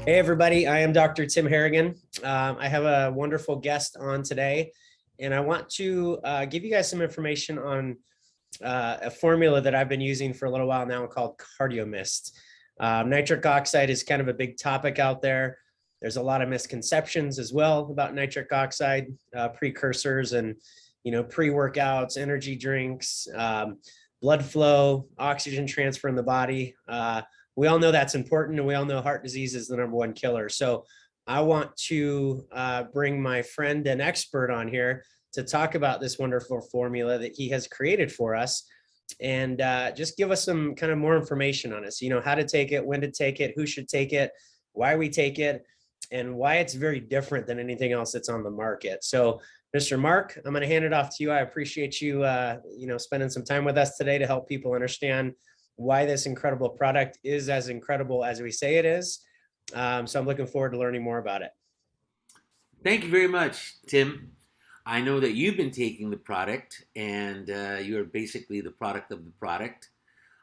Hey, everybody. I am Dr. Tim Harrigan. I have a wonderful guest on today, and I want to give you guys some information on a formula that I've been using for a little while now called Qardiomist. Nitric oxide is kind of a big topic out there. There's a lot of misconceptions as well about nitric oxide precursors and, pre-workouts, energy drinks, blood flow, oxygen transfer in the body. We all know that's important, and we all know heart disease is the #1 killer. So I want to bring my friend and expert on here to talk about this wonderful formula that he has created for us, and just give us some kind of more information on it. So, how to take it, when to take it, who should take it, why we take it, and why it's very different than anything else that's on the market. So, Mr. Mark, I'm going to hand it off to you. I appreciate you, spending some time with us today to help people understand why this incredible product is as incredible as we say it is. So I'm looking forward to learning more about it. Thank you very much, Tim. I know that you've been taking the product and you're basically the product of the product.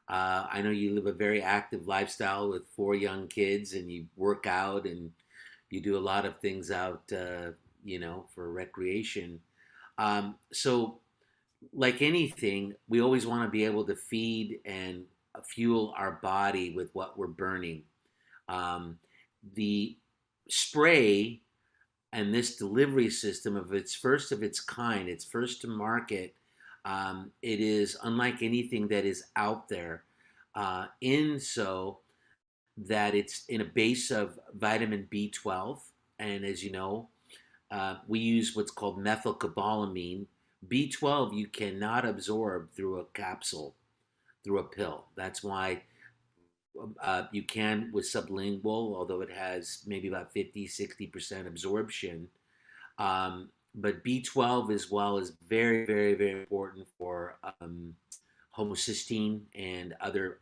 I know you live a very active lifestyle with 4 young kids and you work out and you do a lot of things out, for recreation. So, like anything, we always want to be able to feed and fuel our body with what we're burning. Um, the spray and this delivery system of its first of its kind, it's first to market. It is unlike anything that is out there, in so that it's in a base of vitamin B12, and as you know, we use what's called methylcobalamin. B12 you cannot absorb through a capsule, through a pill. That's why you can with sublingual, although it has maybe about 50-60% absorption. But B12 as well is very, very, very important for homocysteine and other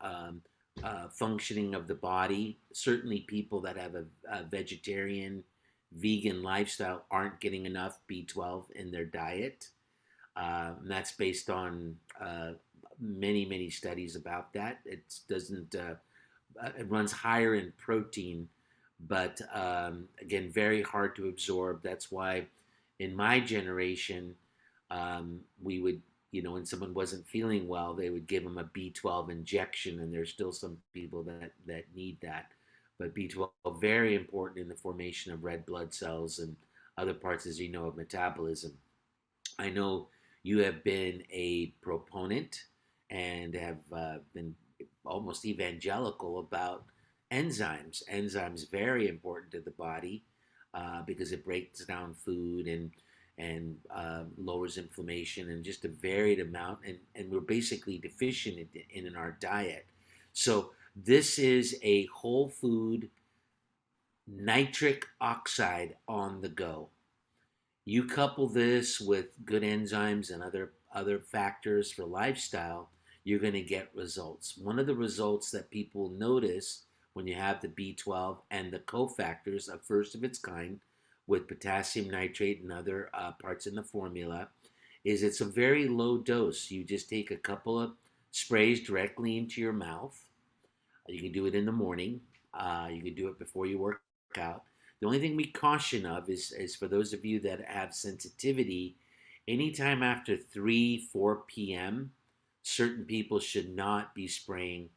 functioning of the body. Certainly, people that have a vegetarian, vegan lifestyle aren't getting enough B12 in their diet. And that's based on many, many studies about that. It doesn't. It runs higher in protein, but again, very hard to absorb. That's why, in my generation, we would, when someone wasn't feeling well, they would give them a B12 injection, and there's still some people that need that. But B12 very important in the formation of red blood cells and other parts, as you know, of metabolism. I know you have been a proponent and have been almost evangelical about enzymes. Enzymes very important to the body because it breaks down food and lowers inflammation and just a varied amount. And we're basically deficient in our diet. So this is a whole food nitric oxide on the go. You couple this with good enzymes and other factors for lifestyle, you're going to get results. One of the results that people notice when you have the B12 and the cofactors of first of its kind with potassium nitrate and other parts in the formula is it's a very low dose. You just take a couple of sprays directly into your mouth. You can do it in the morning. You can do it before you work out. The only thing we caution of is for those of you that have sensitivity, anytime after 3, 4 p.m., certain people should not be spraying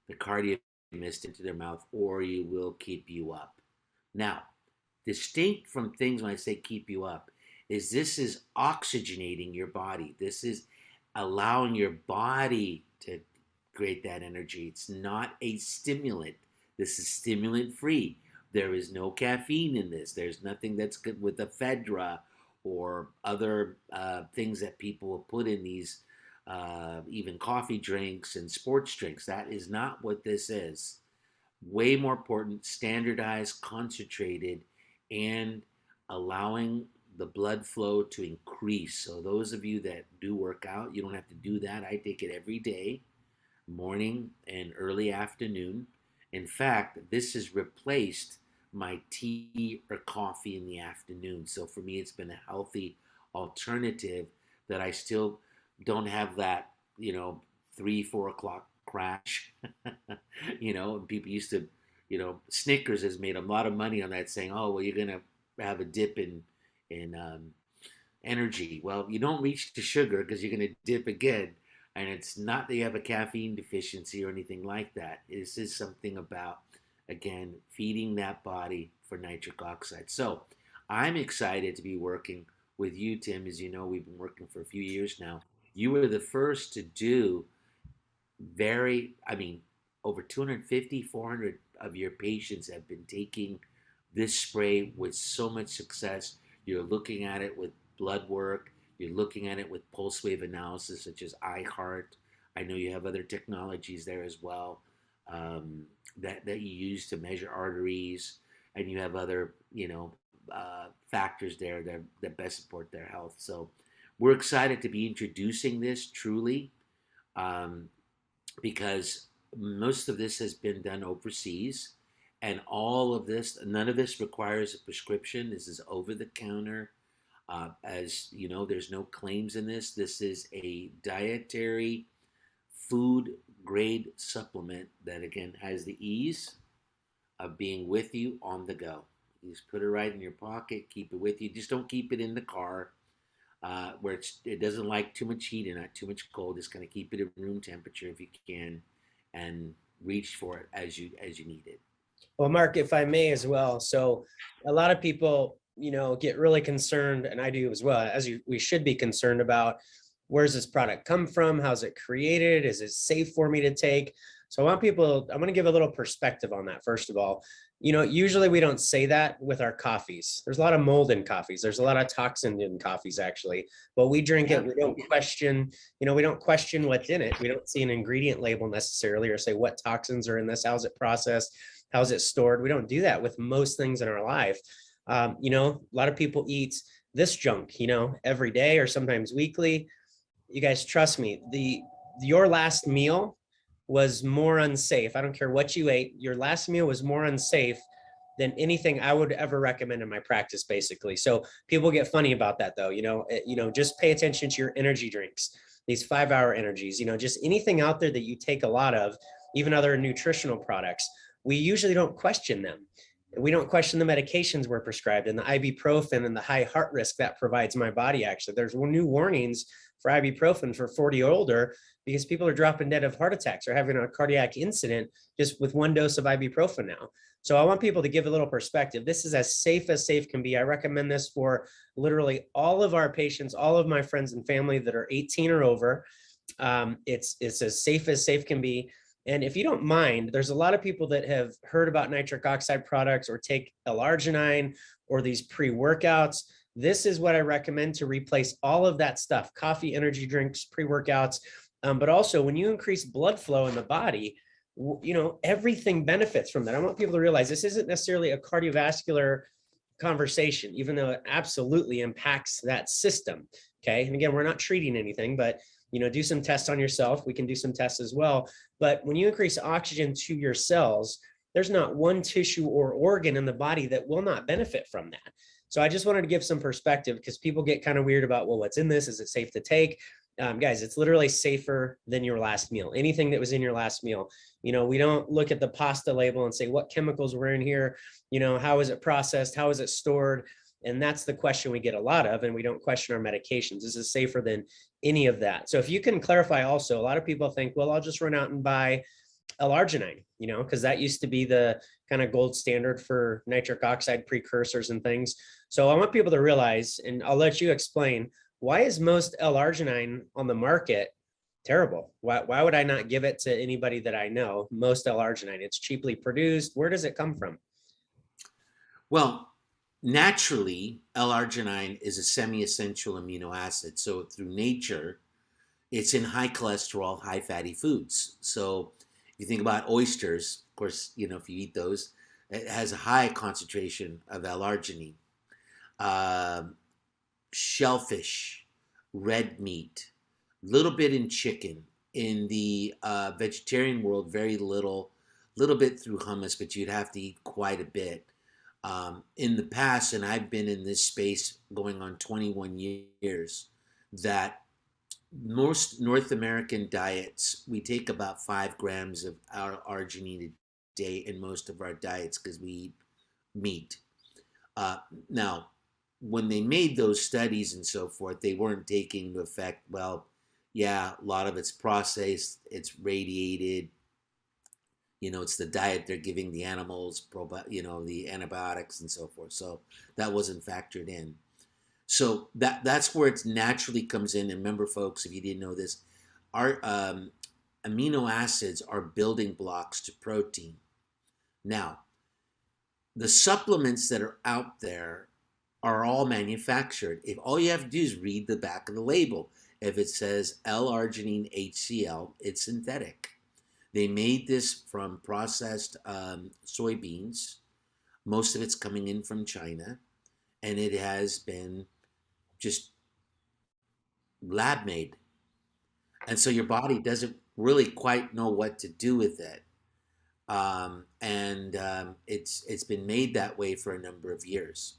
the Qardiomist into their mouth or you will keep you up. Now, distinct from things when I say keep you up, is this is oxygenating your body. This is allowing your body to create that energy. It's not a stimulant. This is stimulant free. There is no caffeine in this. There's nothing that's good with ephedra or other things that people will put in these, even coffee drinks and sports drinks. That is not what this is. Way more important, standardized, concentrated, and allowing the blood flow to increase. So those of you that do work out, you don't have to do that. I take it every day, morning and early afternoon. In fact, this has replaced my tea or coffee in the afternoon. So for me, it's been a healthy alternative that I still don't have that, 3, 4 o'clock crash. People used to Snickers has made a lot of money on that, saying, "Oh, well, you're gonna have a dip in energy." Well, you don't reach to sugar because you're gonna dip again, and it's not that you have a caffeine deficiency or anything like that. This is something about, again, feeding that body for nitric oxide. So I'm excited to be working with you, Tim. As you know, we've been working for a few years now. You were the first to do I mean, over 250, 400 of your patients have been taking this spray with so much success. You're looking at it with blood work, you're looking at it with pulse wave analysis, such as iHeart. I know you have other technologies there as well, that you use to measure arteries, and you have other, factors there that best support their health. So we're excited to be introducing this truly. Um, because most of this has been done overseas, and none of this requires a prescription. This is over the counter. As you know, there's no claims in this. This is a dietary food grade supplement that, again, has the ease of being with you on the go. You just put it right in your pocket, keep it with you. Just don't keep it in the car, where it doesn't like too much heat and not too much cold. Just kind of keep it at room temperature if you can, and reach for it as you need it. Well, Mark, if I may as well. So a lot of people, get really concerned, and I do as well, we should be concerned about, where's this product come from? How's it created? Is it safe for me to take? So I want to give a little perspective on that. First of all, usually we don't say that with our coffees. There's a lot of mold in coffees. There's a lot of toxin in coffees, actually. But we drink it. We don't question, what's in it. We don't see an ingredient label necessarily, or say what toxins are in this. How's it processed? How's it stored? We don't do that with most things in our life. A lot of people eat this junk, every day or sometimes weekly. You guys, trust me, your last meal was more unsafe. I don't care what you ate. Your last meal was more unsafe than anything I would ever recommend in my practice, basically. So people get funny about that, though. Just pay attention to your energy drinks, these 5-hour energies. Just anything out there that you take a lot of, even other nutritional products. We usually don't question them. We don't question the medications we're prescribed and the ibuprofen and the high heart risk that provides my body. Actually, there's new warnings for ibuprofen for 40 or older, because people are dropping dead of heart attacks or having a cardiac incident just with one dose of ibuprofen now. So I want people to give a little perspective. This is as safe can be. I recommend this for literally all of our patients, all of my friends and family that are 18 or over. It's as safe can be. And if you don't mind, there's a lot of people that have heard about nitric oxide products or take L-arginine or these pre-workouts. This is what I recommend to replace all of that stuff: coffee, energy drinks, pre-workouts. But also, when you increase blood flow in the body, everything benefits from that. I want people to realize this isn't necessarily a cardiovascular conversation, even though it absolutely impacts that system. Okay. And again, we're not treating anything, but do some tests on yourself. We can do some tests as well. But when you increase oxygen to your cells, there's not one tissue or organ in the body that will not benefit from that. So I just wanted to give some perspective, because people get kind of weird about, well, what's in this? Is it safe to take? Guys, it's literally safer than your last meal. Anything that was in your last meal. We don't look at the pasta label and say what chemicals were in here. How is it processed? How is it stored? And that's the question we get a lot of, and we don't question our medications. This is safer than any of that. So if you can clarify also, a lot of people think, well, I'll just run out and buy L-arginine, because that used to be the kind of gold standard for nitric oxide precursors and things. So I want people to realize, and I'll let you explain, why is most L-arginine on the market terrible? Why would I not give it to anybody that I know? Most L-arginine, it's cheaply produced. Where does it come from? Well, naturally, L-arginine is a semi-essential amino acid. So through nature, it's in high cholesterol, high fatty foods. So you think about oysters, of course, if you eat those, it has a high concentration of L-arginine. Shellfish, red meat, little bit in chicken. In the vegetarian world, very little bit through hummus, but you'd have to eat quite a bit. In the past, and I've been in this space going on 21 years, that most North American diets, we take about 5 grams of our arginine a day in most of our diets because we eat meat. Now, when they made those studies and so forth, they weren't taking into effect, well, yeah, a lot of it's processed, it's radiated, it's the diet they're giving the animals, the antibiotics and so forth. So that wasn't factored in. So that's where it naturally comes in. And remember, folks, if you didn't know this, our amino acids are building blocks to protein. Now, the supplements that are out there are all manufactured. If all you have to do is read the back of the label, if it says L-arginine HCl, it's synthetic. They made this from processed soybeans. Most of it's coming in from China, and it has been just lab made. And so your body doesn't really quite know what to do with it. It's been made that way for a number of years.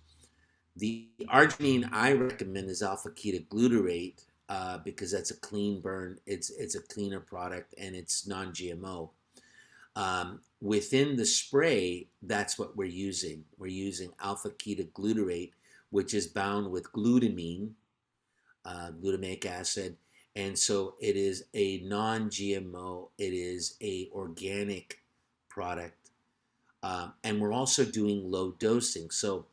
The arginine I recommend is alpha ketoglutarate because that's a clean burn. It's a cleaner product and it's non-GMO. Within the spray, that's what we're using. We're using alpha ketoglutarate, which is bound with glutamine, glutamic acid, and so it is a non-GMO. It is a organic product, and we're also doing low dosing. So,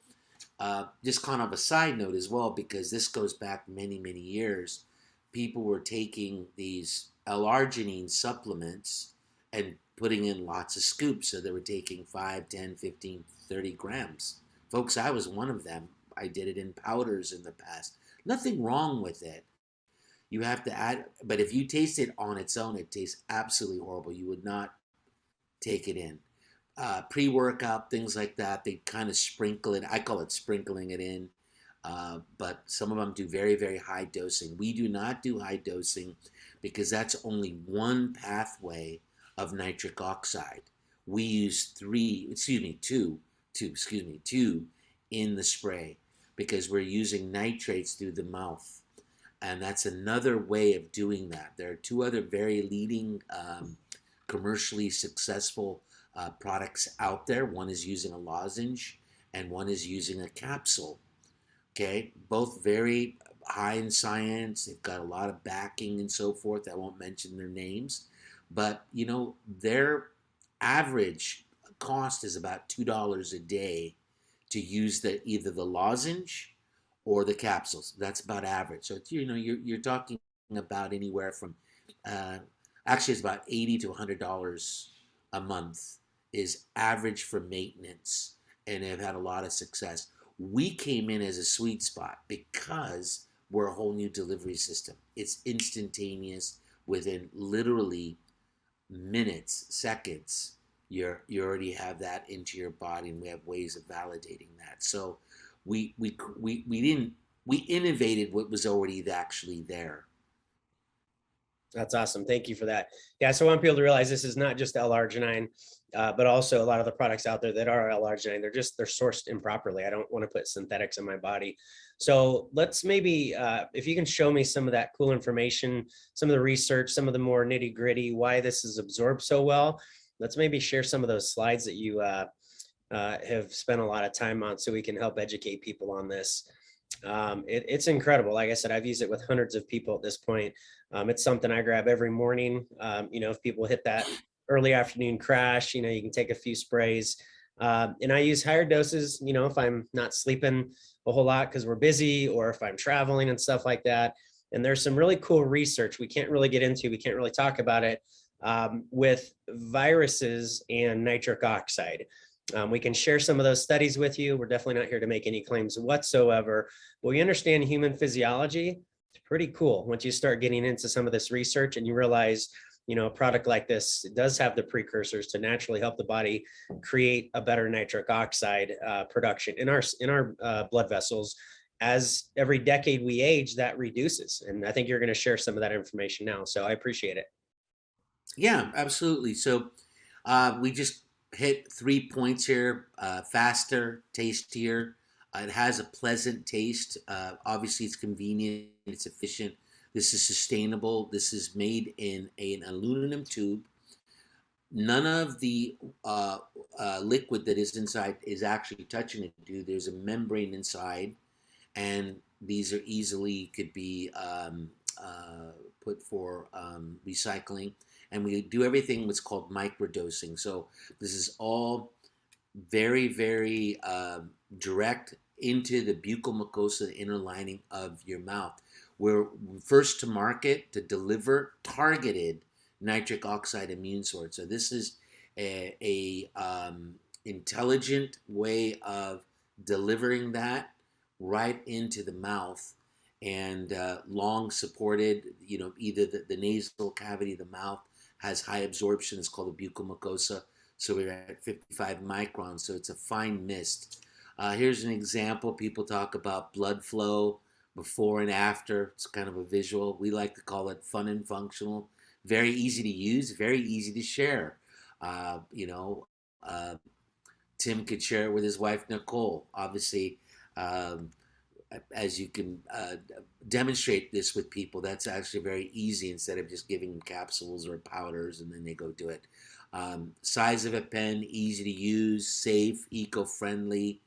just kind of a side note as well, because this goes back many, many years. People were taking these L-arginine supplements and putting in lots of scoops. So they were taking 5, 10, 15, 30 grams. Folks, I was one of them. I did it in powders in the past. Nothing wrong with it. You have to add, but if you taste it on its own, it tastes absolutely horrible. You would not take it in. Pre-workout, things like that, they kind of sprinkle it. I call it sprinkling it in. But some of them do very, very high dosing. We do not do high dosing because that's only one pathway of nitric oxide. We use two in the spray because we're using nitrates through the mouth. And that's another way of doing that. There are two other very leading commercially successful products out there. One is using a lozenge and one is using a capsule. Okay, both very high in science. They've got a lot of backing and so forth. I won't mention their names, but their average cost is about $2 a day to use either the lozenge or the capsules. That's about average. So you're talking about anywhere from actually it's about $80 to $100 a month is average for maintenance, and they've had a lot of success. We came in as a sweet spot because we're a whole new delivery system. It's instantaneous. Within literally minutes, seconds, you already have that into your body, and we have ways of validating that. So we innovated what was already actually there. That's awesome. Thank you for that. Yeah, so I want people to realize this is not just L-arginine, but also a lot of the products out there that are L-arginine, they're sourced improperly. I don't want to put synthetics in my body. So let's maybe, if you can show me some of that cool information, some of the research, some of the more nitty gritty, why this is absorbed so well. Let's maybe share some of those slides that you have spent a lot of time on so we can help educate people on this. It's incredible. Like I said, I've used it with hundreds of people at this point. It's something I grab every morning. If people hit that early afternoon crash, you can take a few sprays. And I use higher doses, if I'm not sleeping a whole lot because we're busy, or if I'm traveling and stuff like that. And there's some really cool research we can't really get into. We can't really talk about it with viruses and nitric oxide. We can share some of those studies with you. We're definitely not here to make any claims whatsoever, but we understand human physiology. It's pretty cool once you start getting into some of this research and you realize, a product like this does have the precursors to naturally help the body create a better nitric oxide production in our blood vessels. As every decade we age, that reduces. And I think you're going to share some of that information now. So I appreciate it. Yeah, absolutely. So we just hit 3 points here: faster, tastier. It has a pleasant taste. Obviously, it's convenient. It's efficient. This is sustainable. This is made in an aluminum tube. None of the liquid that is inside is actually touching it. There's a membrane inside, and these are easily could be put for recycling. And we do everything what's called microdosing. So this is all very, very direct into the buccal mucosa, the inner lining of your mouth. We're first to market to deliver targeted nitric oxide immune sword. So this is a intelligent way of delivering that right into the mouth, and long supported. Either the nasal cavity of the mouth has high absorption. It's called the buccal mucosa. So we're at 55 microns. So it's a fine mist. Here's an example. People talk about blood flow before and after. It's kind of a visual. We like to call it fun and functional. Very easy to use, very easy to share. Uh, you know, uh, Tim could share it with his wife, Nicole. Obviously, um, as you can demonstrate this with people, that's actually very easy instead of just giving them capsules or powders and then they go do it. Size of a pen, easy to use, safe, eco-friendly,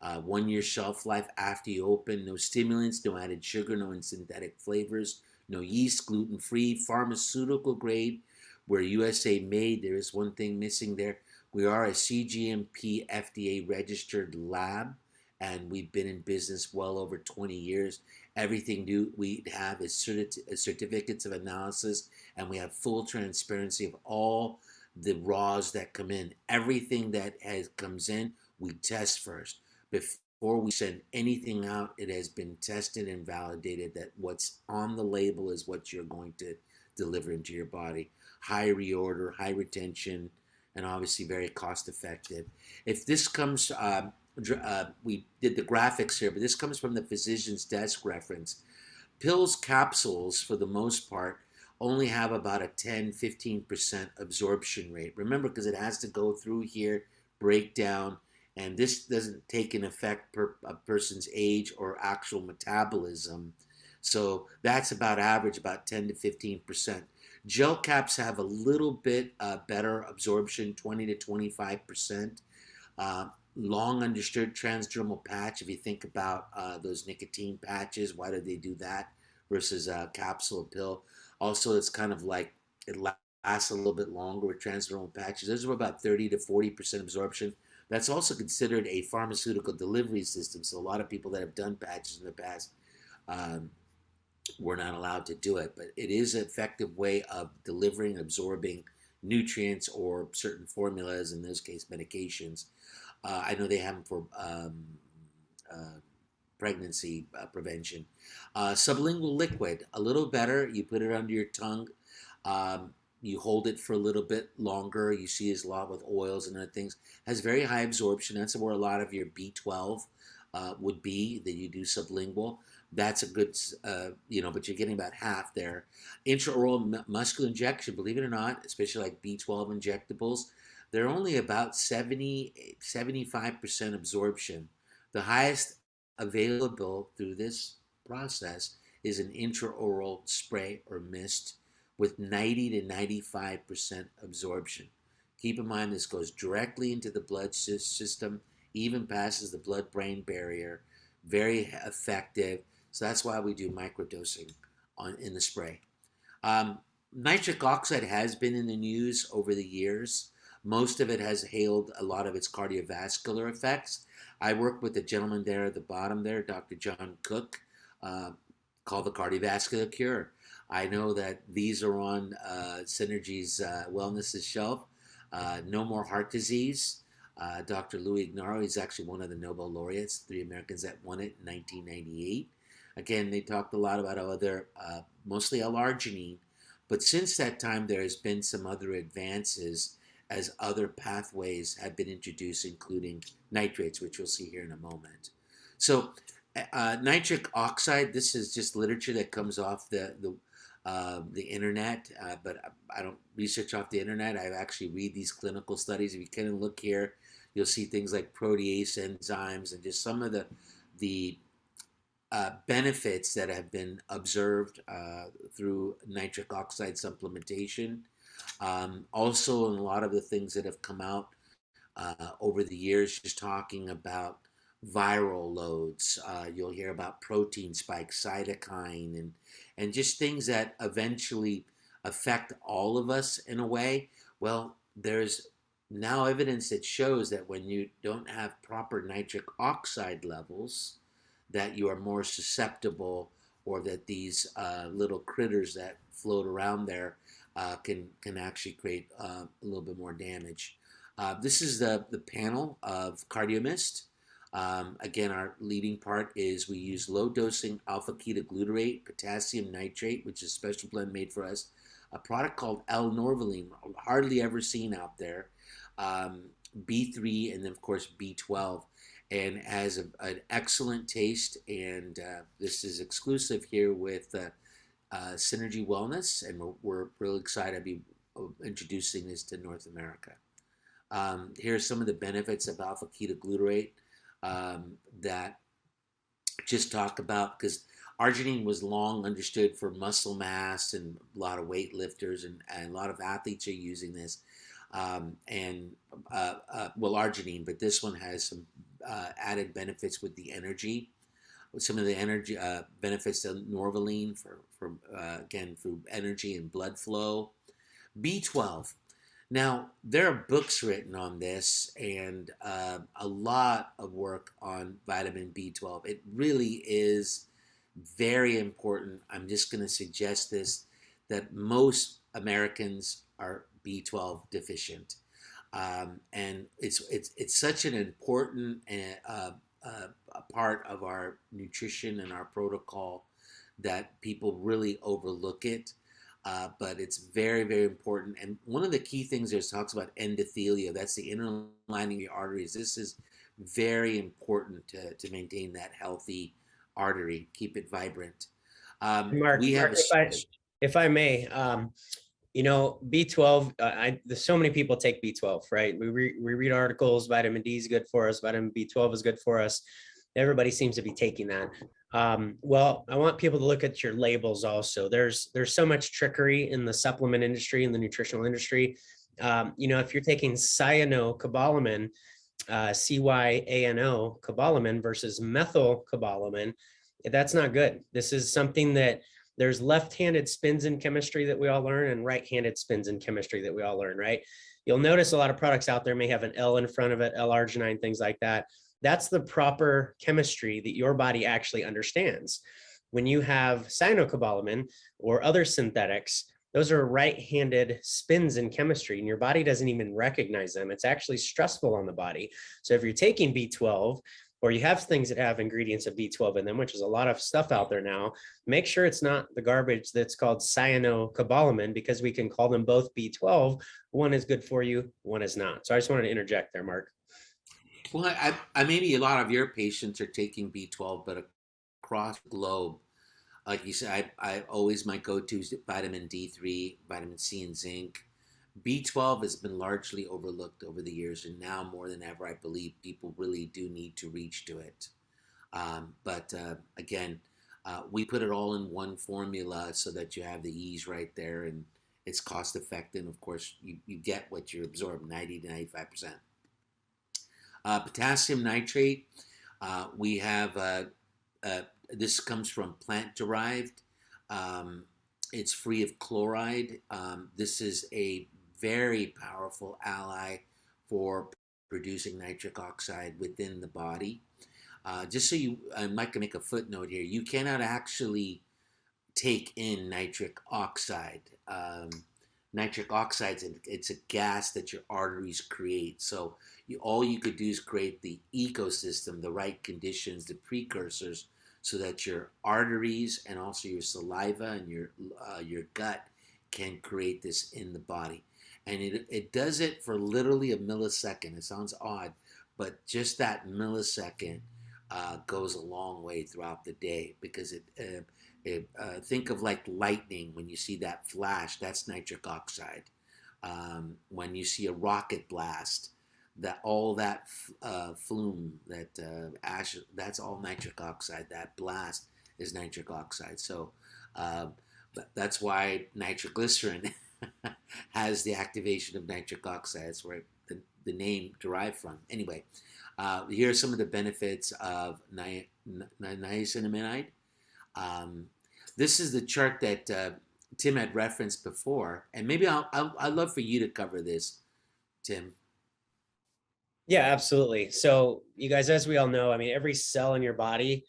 1 year shelf life after you open, no stimulants, no added sugar, no synthetic flavors, no yeast, gluten-free, pharmaceutical grade. We're USA made. There is one thing missing there. We are a CGMP FDA registered lab, and we've been in business well over 20 years. Everything we have is certificates of analysis, and we have full transparency of all the raws that come in. Everything that comes in, we test first. Before we send anything out, it has been tested and validated that what's on the label is what you're going to deliver into your body. High reorder, high retention, and obviously very cost effective. If this comes, we did the graphics here, but this comes from the physician's desk reference. Pills, capsules, for the most part, only have about a 10-15% absorption rate. Remember, because it has to go through here, break down, and this doesn't take an effect per a person's age or actual metabolism. So that's about average, about 10-15%. Gel caps have a little bit better absorption, 20-25%. Long understood transdermal patch, if you think about those nicotine patches, why do they do that versus a capsule pill? Also, it's kind of like it lasts a little bit longer with transdermal patches. Those are about 30-40% absorption. That's also considered a pharmaceutical delivery system. So a lot of people that have done patches in the past were not allowed to do it. But it is an effective way of delivering, absorbing nutrients or certain formulas, in this case medications. I know they have them for pregnancy prevention. Sublingual liquid, a little better. You put it under your tongue. You hold it for a little bit longer. You see this a lot with oils and other things. Has very high absorption. That's where a lot of your B12 would be, that you do sublingual. That's a good, but you're getting about half there. Intraoral muscular injection, believe it or not, especially like B12 injectables, they're only about 70-75% absorption. The highest available through this process is an intraoral spray or mist with 90-95% absorption. Keep in mind this goes directly into the blood system, even passes the blood-brain barrier. Very effective. So that's why we do microdosing in the spray. Nitric oxide has been in the news over the years. Most of it has hailed a lot of its cardiovascular effects. I work with the gentleman there at the bottom there, Dr. John Cook, called the Cardiovascular Cure. I know that these are on Synergy's Wellness's shelf. No more heart disease. Dr. Louis Ignarro, he's actually one of the Nobel laureates, 3 Americans that won it in 1998. Again, they talked a lot about other, mostly L-arginine, but since that time there has been some other advances as other pathways have been introduced, including nitrates, which we'll see here in a moment. So nitric oxide, this is just literature that comes off the internet, but I don't research off the internet. I actually read these clinical studies. If you kind of look here, you'll see things like protease enzymes and just some of the benefits that have been observed through nitric oxide supplementation. Also, in a lot of the things that have come out over the years, just talking about viral loads. You'll hear about protein spikes, cytokine, and just things that eventually affect all of us in a way. Well, there's now evidence that shows that when you don't have proper nitric oxide levels, that you are more susceptible, or that these little critters that float around there can actually create a little bit more damage. This is the panel of Qardiomist. Again, our leading part is we use low dosing alpha ketoglutarate, potassium nitrate, which is a special blend made for us, a product called L-norvaline, hardly ever seen out there, B3, and then of course B12, and has an excellent taste. And this is exclusive here with Synergy Wellness, and we're really excited to be introducing this to North America. Here are some of the benefits of alpha ketoglutarate that just talk about, because arginine was long understood for muscle mass, and a lot of weightlifters and a lot of athletes are using this. Well, arginine, but this one has some added benefits with the energy. Some of the energy benefits of norvaline for again, for energy and blood flow. B12. Now, there are books written on this, and a lot of work on vitamin B12. It really is very important. I'm just going to suggest this, that most Americans are B12 deficient. And it's such an important a part of our nutrition and our protocol that people really overlook it. But it's very, very important. And one of the key things there talks about endothelium. That's the inner lining of your arteries. This is very important to maintain that healthy artery, keep it vibrant. Mark, We have if I may, B12, there's so many people take B12, right? We read articles, vitamin D is good for us, vitamin B12 is good for us. Everybody seems to be taking that. Well, I want people to look at your labels also. There's so much trickery in the supplement industry, in the nutritional industry. If you're taking cyanocobalamin, cyano cobalamin versus methylcobalamin, that's not good. This is something that there's left-handed spins in chemistry that we all learn, and right-handed spins in chemistry that we all learn, right? You'll notice a lot of products out there may have an L in front of it, L-arginine, things like that. That's the proper chemistry that your body actually understands. When you have cyanocobalamin or other synthetics, those are right-handed spins in chemistry, and your body doesn't even recognize them. It's actually stressful on the body. So if you're taking B12, or you have things that have ingredients of B12 in them, which is a lot of stuff out there now, make sure it's not the garbage that's called cyanocobalamin, because we can call them both B12. One is good for you, one is not. So I just wanted to interject there, Mark. Well, I maybe a lot of your patients are taking B12, but across the globe, like you said, I always, my go-to is vitamin D3, vitamin C, and zinc. B12 has been largely overlooked over the years, and now more than ever, I believe people really do need to reach to it. But again, we put it all in one formula so that you have the E's right there, and it's cost effective. And of course, you get what you absorb, 90 to 95%. Potassium nitrate, we have, this comes from plant derived. It's free of chloride. This is a very powerful ally for producing nitric oxide within the body. Just so I'm not going to make a footnote here, you cannot actually take in nitric oxide. Nitric oxide, it's a gas that your arteries create. So all you could do is create the ecosystem, the right conditions, the precursors, so that your arteries and also your saliva and your gut can create this in the body. And it does it for literally a millisecond. It sounds odd, but just that millisecond goes a long way throughout the day, because think of like lightning. When you see that flash, that's nitric oxide. When you see a rocket blast, all that flume, that ash, that's all nitric oxide. That blast is nitric oxide. So that's why nitroglycerin has the activation of nitric oxide. That's where the name derived from. Anyway, here are some of the benefits of niacinamide. Um, this is the chart that Tim had referenced before, and maybe I'd love for you to cover this, Tim. Yeah, absolutely. So you guys, as we all know, I mean, every cell in your body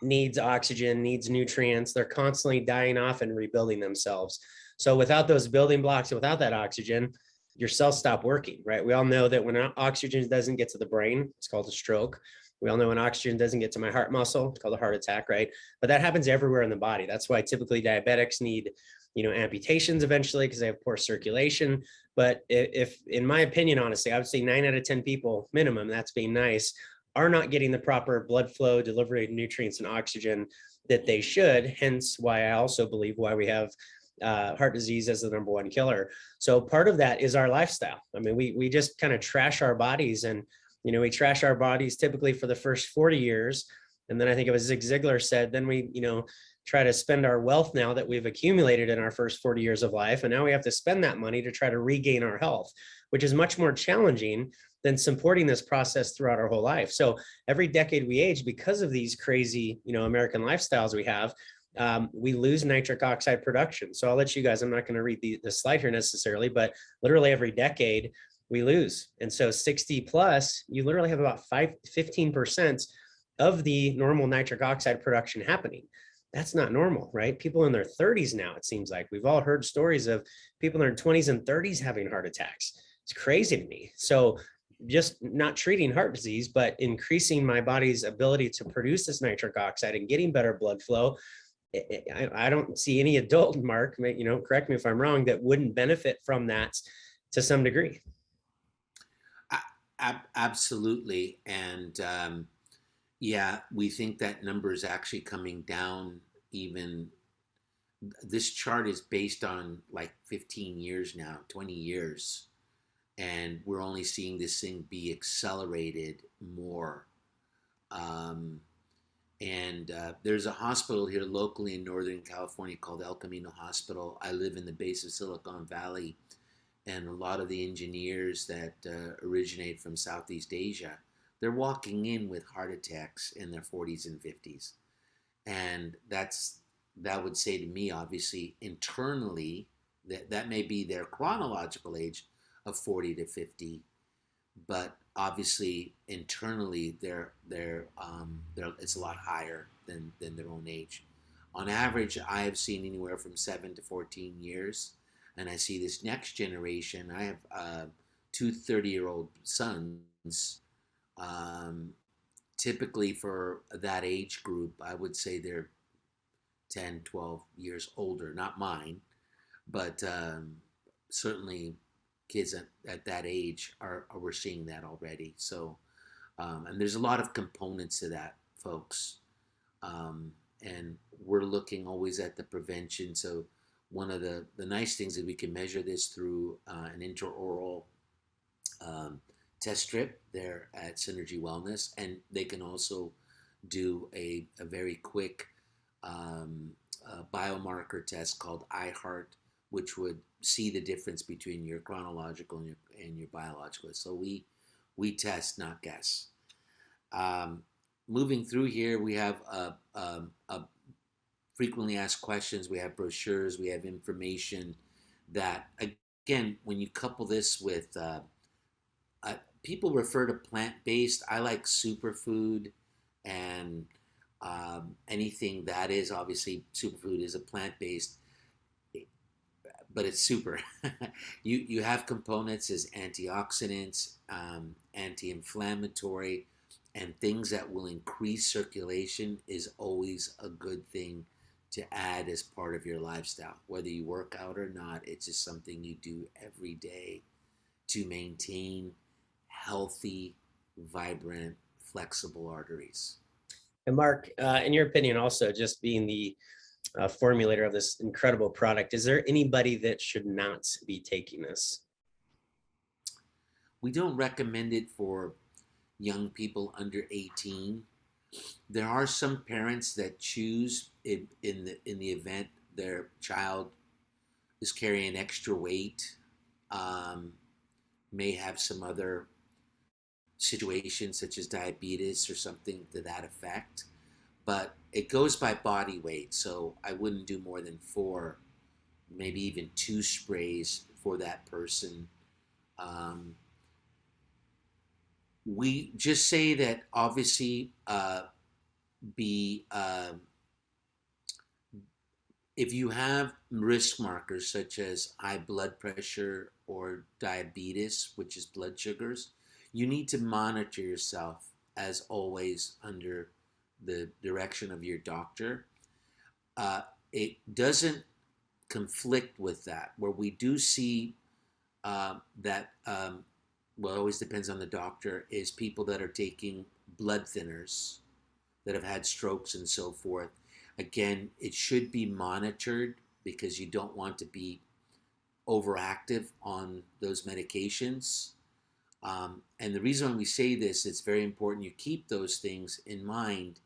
needs oxygen, needs nutrients. They're constantly dying off and rebuilding themselves. So without those building blocks, without that oxygen, your cells stop working, right? We all know that when oxygen doesn't get to the brain, it's called a stroke. We all know when oxygen doesn't get to my heart muscle, it's called a heart attack, right? But that happens everywhere in the body. That's why typically diabetics need, amputations eventually because they have poor circulation. But if, in my opinion, honestly, I would say 9 out of 10 people minimum, that's being nice, are not getting the proper blood flow, delivery of nutrients and oxygen that they should. Hence why I also believe why we have heart disease as the number one killer. So part of that is our lifestyle. I mean, we just kind of trash our bodies, and we trash our bodies typically for the first 40 years. And then I think it was Zig Ziglar said, then we, try to spend our wealth now that we've accumulated in our first 40 years of life. And now we have to spend that money to try to regain our health, which is much more challenging than supporting this process throughout our whole life. So every decade we age, because of these crazy, American lifestyles we have, we lose nitric oxide production. So I'll let you guys, I'm not going to read the slide here necessarily, but literally every decade we lose. And so 60 plus, you literally have about 15% of the normal nitric oxide production happening. That's not normal, right? People in their 30s now, it seems like we've all heard stories of people in their 20s and 30s having heart attacks. It's crazy to me. So just not treating heart disease, but increasing my body's ability to produce this nitric oxide and getting better blood flow. I don't see any adult, Mark, correct me if I'm wrong, that wouldn't benefit from that to some degree. Absolutely. And yeah, we think that number is actually coming down. Even this chart is based on like 15 years now, 20 years, and we're only seeing this thing be accelerated more. And there's a hospital here locally in Northern California called El Camino Hospital. I live in the base of Silicon Valley, and a lot of the engineers that originate from Southeast Asia, they're walking in with heart attacks in their 40s and 50s. And that would say to me, obviously, internally, that may be their chronological age of 40 to 50, but obviously internally it's a lot higher than their own age. On average, I have seen anywhere from 7 to 14 years, and I see this next generation. I have two 30-year-old sons. Typically for that age group, I would say they're 10, 12 years older, not mine, but certainly kids at that age we're seeing that already. So, and there's a lot of components to that, folks. And we're looking always at the prevention. So one of the nice things is we can measure this through an intraoral test strip there at Synergy Wellness, and they can also do a very quick biomarker test called iHeart, which would see the difference between your chronological and your biological. So we test, not guess. Moving through here, we have frequently asked questions, we have brochures, we have information that, again, when you couple this with people refer to plant-based. I like superfood, and anything that is, obviously superfood is a plant-based, but it's super. you have components as antioxidants, anti-inflammatory, and things that will increase circulation is always a good thing to add as part of your lifestyle. Whether you work out or not, it's just something you do every day to maintain healthy, vibrant, flexible arteries. And Mark, in your opinion, also just being the formulator of this incredible product, is there anybody that should not be taking this? We don't recommend it for young people under 18. There are some parents that choose in the event their child is carrying extra weight, may have some other situations such as diabetes or something to that effect. But it goes by body weight, so I wouldn't do more than 4, maybe even 2 sprays for that person. We just say that obviously be if you have risk markers such as high blood pressure or diabetes, which is blood sugars, you need to monitor yourself as always under the direction of your doctor. It doesn't conflict with that. Where we do see that, well, it always depends on the doctor, is people that are taking blood thinners that have had strokes and so forth. Again, it should be monitored because you don't want to be overactive on those medications. And the reason we say this, it's very important you keep those things in mind,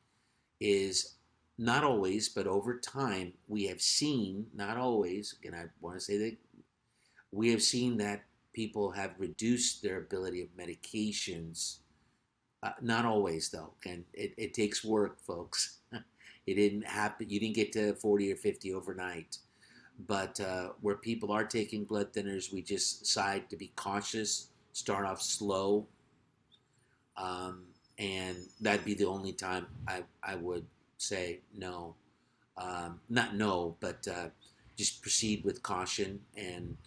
is not always, but over time, we have seen, not always, and I want to say that we have seen that people have reduced their ability of medications. Not always, though, and it takes work, folks. It didn't happen. You didn't get to 40 or 50 overnight. But where people are taking blood thinners, we just decide to be cautious, start off slow, and that'd be the only time I would say no. Not no, but just proceed with caution. And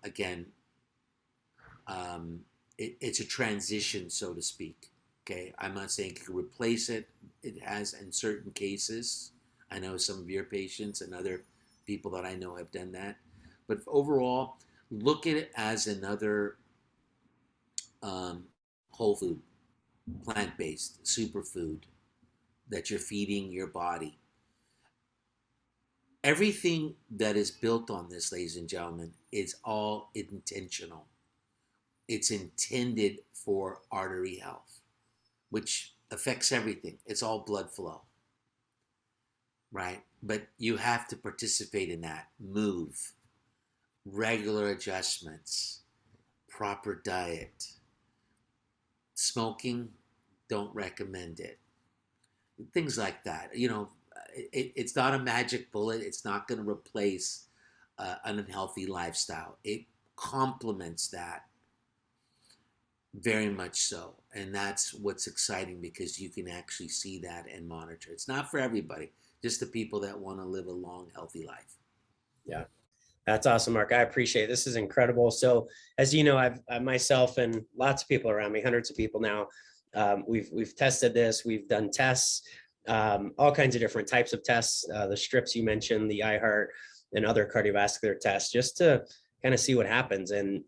again, it's a transition, so to speak. Okay, I'm not saying you can replace it. It has in certain cases. I know some of your patients and other people that I know have done that. But overall, look at it as another whole food, plant-based superfood that you're feeding your body. Everything that is built on this, ladies and gentlemen, is all intentional. It's intended for artery health, which affects everything. It's all blood flow, right? But you have to participate in that. Move, regular adjustments, proper diet. Smoking, don't recommend it. Things like that. You know, it's not a magic bullet. It's not going to replace an unhealthy lifestyle. It complements that very much so. And that's what's exciting, because you can actually see that and monitor. It's not for everybody, just the people that want to live a long, healthy life. Yeah, that's awesome, Mark. I appreciate it. This is incredible. So as you know, I've myself and lots of people around me, hundreds of people now, we've tested this. We've done tests, all kinds of different types of tests, the strips you mentioned, the iHeart, and other cardiovascular tests, just to kind of see what happens. And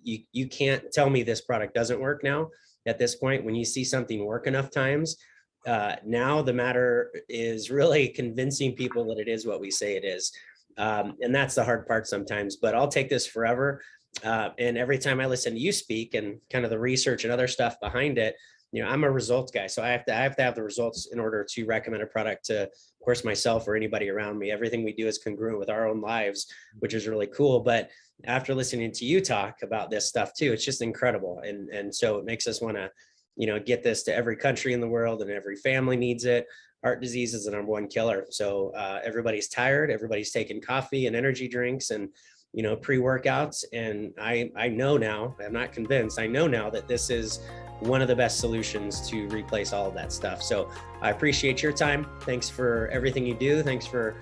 you can't tell me this product doesn't work now. At this point, when you see something work enough times, now the matter is really convincing people that it is what we say it is. And that's the hard part sometimes, but I'll take this forever. And every time I listen to you speak and kind of the research and other stuff behind it, you know, I'm a results guy. So I have to have the results in order to recommend a product to, of course, myself or anybody around me. Everything we do is congruent with our own lives, which is really cool. But after listening to you talk about this stuff too, it's just incredible. And so it makes us want to, you know, get this to every country in the world, and every family needs it. Heart disease is the #1 killer. So everybody's tired. Everybody's taking coffee and energy drinks and, you know, pre-workouts. And I know now, I'm not convinced, I know now that this is one of the best solutions to replace all of that stuff. So I appreciate your time. Thanks for everything you do. Thanks for,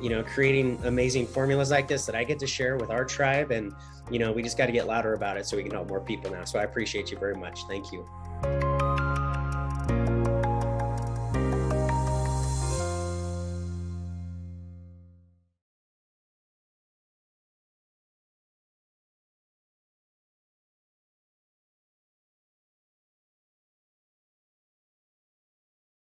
you know, creating amazing formulas like this that I get to share with our tribe. And, you know, we just got to get louder about it so we can help more people now. So I appreciate you very much. Thank you.